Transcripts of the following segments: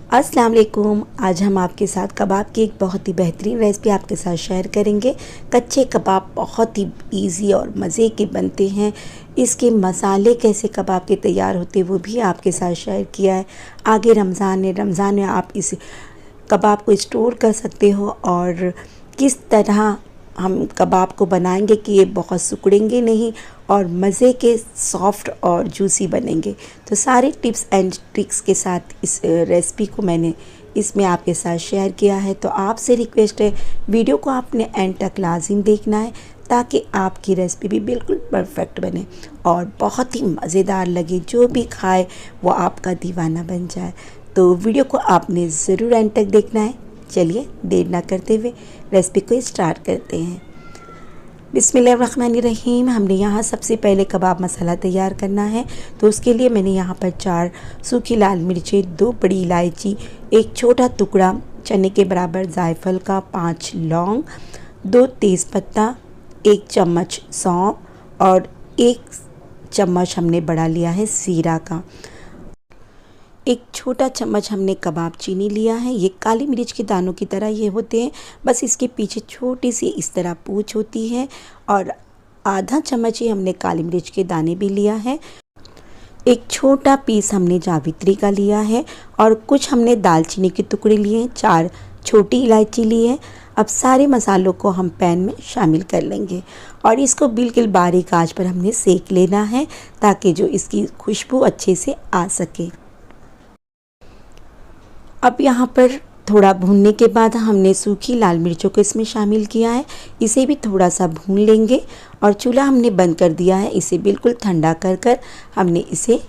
अस्सलाम वालेकुम। आज हम आपके साथ कबाब की एक बहुत ही बेहतरीन रेसिपी आपके साथ शेयर करेंगे। कच्चे कबाब बहुत ही इजी और मज़े के बनते हैं। इसके मसाले कैसे कबाब के तैयार होते हैं वो भी आपके साथ शेयर किया है। आगे रमज़ान में आप इस कबाब को स्टोर कर सकते हो और किस तरह हम कबाब को बनाएंगे कि ये बहुत सिकुड़ेंगे नहीं और मज़े के सॉफ्ट और जूसी बनेंगे। तो सारे टिप्स एंड ट्रिक्स के साथ इस रेसिपी को मैंने इसमें आपके साथ शेयर किया है। तो आपसे रिक्वेस्ट है, वीडियो को आपने एंड तक लाजिम देखना है ताकि आपकी रेसिपी भी बिल्कुल परफेक्ट बने और बहुत ही मज़ेदार लगे। जो भी खाए वो आपका दीवाना बन जाए। तो वीडियो को आपने ज़रूर एंड तक देखना है। चलिए देर ना करते हुए रेसिपी को स्टार्ट करते हैं। बिस्मिल्लाहिर्रहमानिर्रहीम। हमने यहाँ सबसे पहले कबाब मसाला तैयार करना है। तो उसके लिए मैंने यहाँ पर 4 सूखी लाल मिर्चें, 2 बड़ी इलायची, एक छोटा टुकड़ा चने के बराबर जायफल का, 5 लौंग, 2 तेज़पत्ता, 1 चम्मच सौंफ और 1 चम्मच हमने बड़ा लिया है जीरा का। एक छोटा चम्मच हमने कबाब चीनी लिया है। ये काली मिर्च के दानों की तरह ये होते हैं, बस इसके पीछे छोटी सी इस तरह पूंछ होती है। और आधा चम्मच ही हमने काली मिर्च के दाने भी लिया है। एक छोटा पीस हमने जावित्री का लिया है और कुछ हमने दालचीनी के टुकड़े लिए हैं, 4 छोटी इलायची ली है। अब सारे मसालों को हम पैन में शामिल कर लेंगे और इसको बिल्कुल बारीक आंच पर हमने सेक लेना है ताकि जो इसकी खुशबू अच्छे से आ सके। अब यहाँ पर थोड़ा भूनने के बाद हमने सूखी लाल मिर्चों को इसमें शामिल किया है। इसे भी थोड़ा सा भून लेंगे और चूल्हा हमने बंद कर दिया है। इसे बिल्कुल ठंडा कर हमने इसे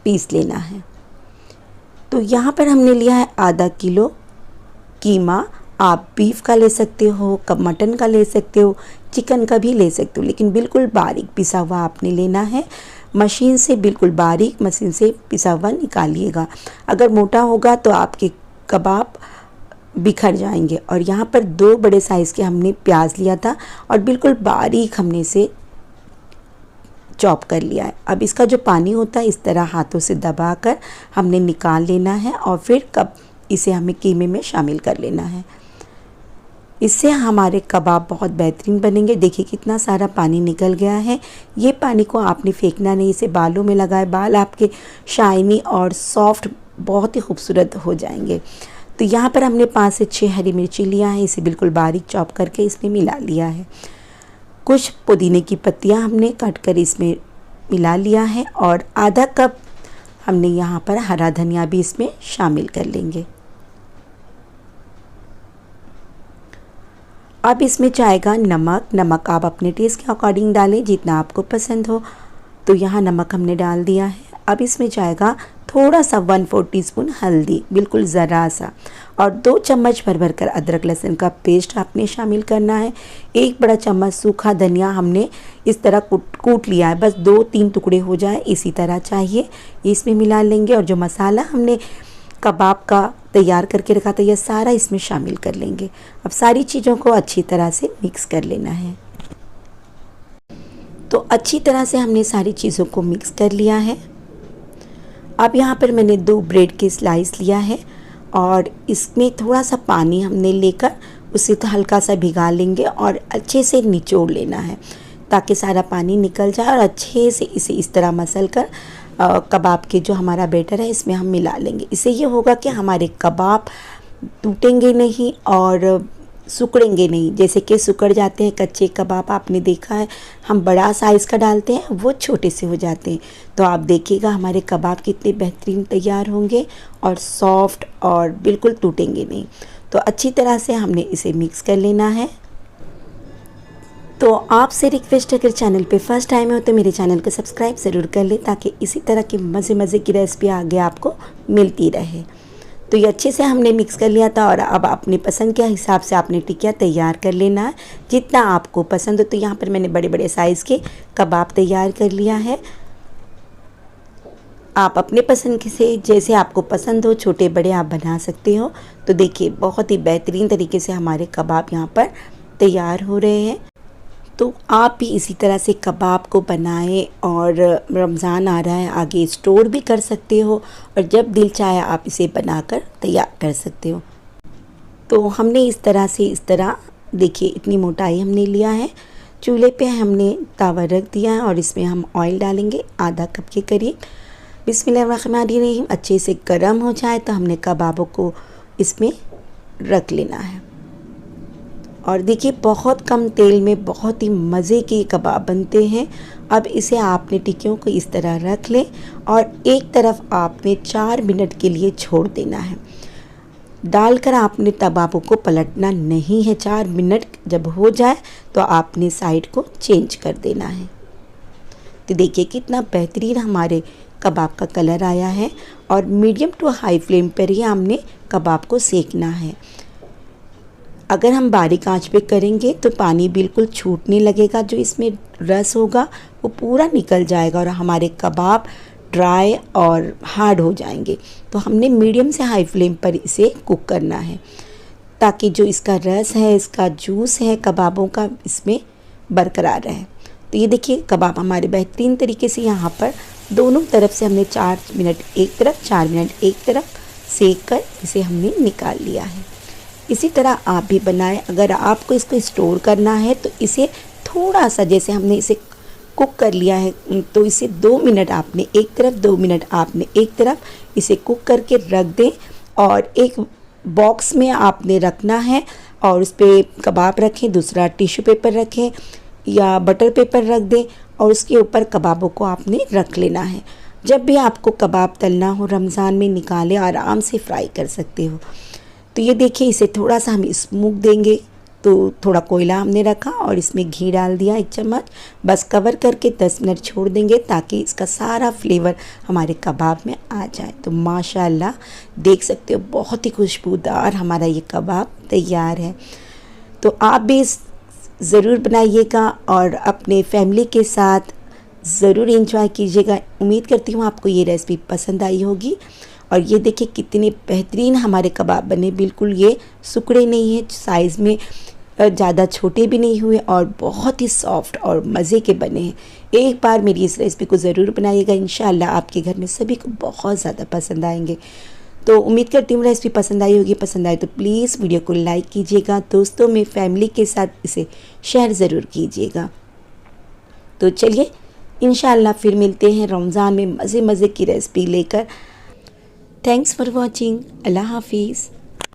पीस लेना है। तो यहाँ पर हमने लिया है आधा किलो कीमा। आप बीफ का ले सकते हो, कब मटन का ले सकते हो, चिकन का भी ले सकते हो, लेकिन बिल्कुल बारीक पिसा हुआ आपने लेना है। मशीन से बिल्कुल बारीक मशीन से पिसा हुआ निकालिएगा। अगर मोटा होगा तो आपके कबाब बिखर जाएंगे। और यहाँ पर 2 बड़े साइज़ के हमने प्याज लिया था और बिल्कुल बारीक हमने इसे चॉप कर लिया है। अब इसका जो पानी होता है इस तरह हाथों से दबाकर हमने निकाल लेना है और फिर इसे हमें कीमे में शामिल कर लेना है। इससे हमारे कबाब बहुत बेहतरीन बनेंगे। देखिए कितना सारा पानी निकल गया है। ये पानी को आपने फेंकना नहीं, इसे बालों में लगाए, बाल आपके शाइनी और सॉफ्ट बहुत ही खूबसूरत हो जाएंगे। तो यहाँ पर हमने 5 से 6 हरी मिर्ची लिया है, इसे बिल्कुल बारीक चॉप करके इसमें मिला लिया है। कुछ पुदीने की पत्तियाँ हमने काट कर इसमें मिला लिया है और आधा कप हमने यहाँ पर हरा धनिया भी इसमें शामिल कर लेंगे। अब इसमें जाएगा नमक आप अपने टेस्ट के अकॉर्डिंग डालें, जितना आपको पसंद हो। तो यहाँ नमक हमने डाल दिया है। अब इसमें जाएगा थोड़ा सा 1/4 टीस्पून हल्दी, बिल्कुल ज़रा सा, और 2 चम्मच भर कर अदरक लहसुन का पेस्ट आपने शामिल करना है। 1 बड़ा चम्मच सूखा धनिया हमने इस तरह कूट लिया है, बस 2-3 टुकड़े हो जाए इसी तरह चाहिए, इसमें मिला लेंगे। और जो मसाला हमने कबाब का तैयार करके रखा था यह सारा इसमें शामिल कर लेंगे। अब सारी चीज़ों को अच्छी तरह से मिक्स कर लेना है। तो अच्छी तरह से हमने सारी चीज़ों को मिक्स कर लिया है। अब यहाँ पर मैंने 2 ब्रेड के स्लाइस लिया है और इसमें थोड़ा सा पानी हमने लेकर उसे तो हल्का सा भिगा लेंगे और अच्छे से निचोड़ लेना है ताकि सारा पानी निकल जाए और अच्छे से इसे इस तरह मसल कर कबाब के जो हमारा बैटर है इसमें हम मिला लेंगे। इससे ये होगा कि हमारे कबाब टूटेंगे नहीं और सिकुड़ेंगे नहीं। जैसे कि सिकुड़ जाते हैं कच्चे कबाब, आपने देखा है हम बड़ा साइज़ का डालते हैं वो छोटे से हो जाते हैं। तो आप देखिएगा हमारे कबाब कितने बेहतरीन तैयार होंगे और सॉफ्ट और बिल्कुल टूटेंगे नहीं। तो अच्छी तरह से हमने इसे मिक्स कर लेना है। तो आपसे रिक्वेस्ट है, अगर चैनल पे फर्स्ट टाइम हो तो मेरे चैनल को सब्सक्राइब ज़रूर कर ले ताकि इसी तरह की मज़े की रेसिपी आगे आपको मिलती रहे। तो ये अच्छे से हमने मिक्स कर लिया था और अब अपनी पसंद के हिसाब से आपने टिकिया तैयार कर लेना है जितना आपको पसंद हो। तो यहाँ पर मैंने बड़े साइज़ के कबाब तैयार कर लिया है। आप अपने पसंद से जैसे आपको पसंद हो छोटे बड़े आप बना सकते हो। तो देखिए बहुत ही बेहतरीन तरीके से हमारे कबाब यहाँ पर तैयार हो रहे हैं। तो आप भी इसी तरह से कबाब को बनाएं और रमज़ान आ रहा है, आगे स्टोर भी कर सकते हो और जब दिल चाहे आप इसे बनाकर तैयार कर सकते हो। तो हमने इस तरह देखिए इतनी मोटाई हमने लिया है। चूल्हे पे हमने तवा रख दिया है और इसमें हम ऑयल डालेंगे आधा कप के करीब। बिस्मिल्लाहिर्रहमानिर्रहीम। अच्छे से गर्म हो जाए तो हमने कबाबों को इसमें रख लेना है। और देखिए बहुत कम तेल में बहुत ही मज़े के कबाब बनते हैं। अब इसे आपने टिक्कियों को इस तरह रख लें और एक तरफ आपने 4 मिनट के लिए छोड़ देना है। डालकर आपने कबाबों को पलटना नहीं है। 4 मिनट जब हो जाए तो आपने साइड को चेंज कर देना है। तो देखिए कितना बेहतरीन हमारे कबाब का कलर आया है और मीडियम टू हाई फ्लेम पर ही हमने कबाब को सेकना है। अगर हम बारीक आंच पे करेंगे तो पानी बिल्कुल छूटने लगेगा, जो इसमें रस होगा वो पूरा निकल जाएगा और हमारे कबाब ड्राई और हार्ड हो जाएंगे। तो हमने मीडियम से हाई फ्लेम पर इसे कुक करना है ताकि जो इसका रस है, इसका जूस है कबाबों का, इसमें बरकरार रहे। तो ये देखिए कबाब हमारे बेहतरीन तरीके से यहाँ पर दोनों तरफ से हमने 4 मिनट एक तरफ 4 मिनट एक तरफ सेक कर इसे हमने निकाल लिया है। इसी तरह आप भी बनाएं। अगर आपको इसको स्टोर करना है तो इसे थोड़ा सा, जैसे हमने इसे कुक कर लिया है तो इसे 2 मिनट आपने एक तरफ 2 मिनट आपने एक तरफ इसे कुक करके रख दें और एक बॉक्स में आपने रखना है और उस पर कबाब रखें, दूसरा टिश्यू पेपर रखें या बटर पेपर रख दें और उसके ऊपर कबाबों को आपने रख लेना है। जब भी आपको कबाब तलना हो रमज़ान में निकाले आराम से फ्राई कर सकते हो। तो ये देखिए इसे थोड़ा सा हम स्मोक देंगे। तो थोड़ा कोयला हमने रखा और इसमें घी डाल दिया 1 चम्मच। बस कवर करके 10 मिनट छोड़ देंगे ताकि इसका सारा फ्लेवर हमारे कबाब में आ जाए। तो माशाल्लाह देख सकते हो बहुत ही खुशबूदार हमारा ये कबाब तैयार है। तो आप भी ज़रूर बनाइएगा और अपने फैमिली के साथ ज़रूर एंजॉय कीजिएगा। उम्मीद करती हूँ आपको ये रेसिपी पसंद आई होगी। और ये देखिए कितने बेहतरीन हमारे कबाब बने, बिल्कुल ये सुकड़े नहीं है, साइज़ में ज़्यादा छोटे भी नहीं हुए और बहुत ही सॉफ्ट और मज़े के बने हैं। एक बार मेरी इस रेसिपी को ज़रूर बनाइएगा, इंशाल्लाह आपके घर में सभी को बहुत ज़्यादा पसंद आएंगे। तो उम्मीद करती हूँ रेसिपी पसंद आई होगी। पसंद आए तो प्लीज़ वीडियो को लाइक कीजिएगा, दोस्तों में फैमिली के साथ इसे शेयर ज़रूर कीजिएगा। तो चलिए इंशाल्लाह फिर मिलते हैं रमज़ान में मज़े मज़े की रेसिपी लेकर। Thanks for watching. अल्लाह हाफिज़।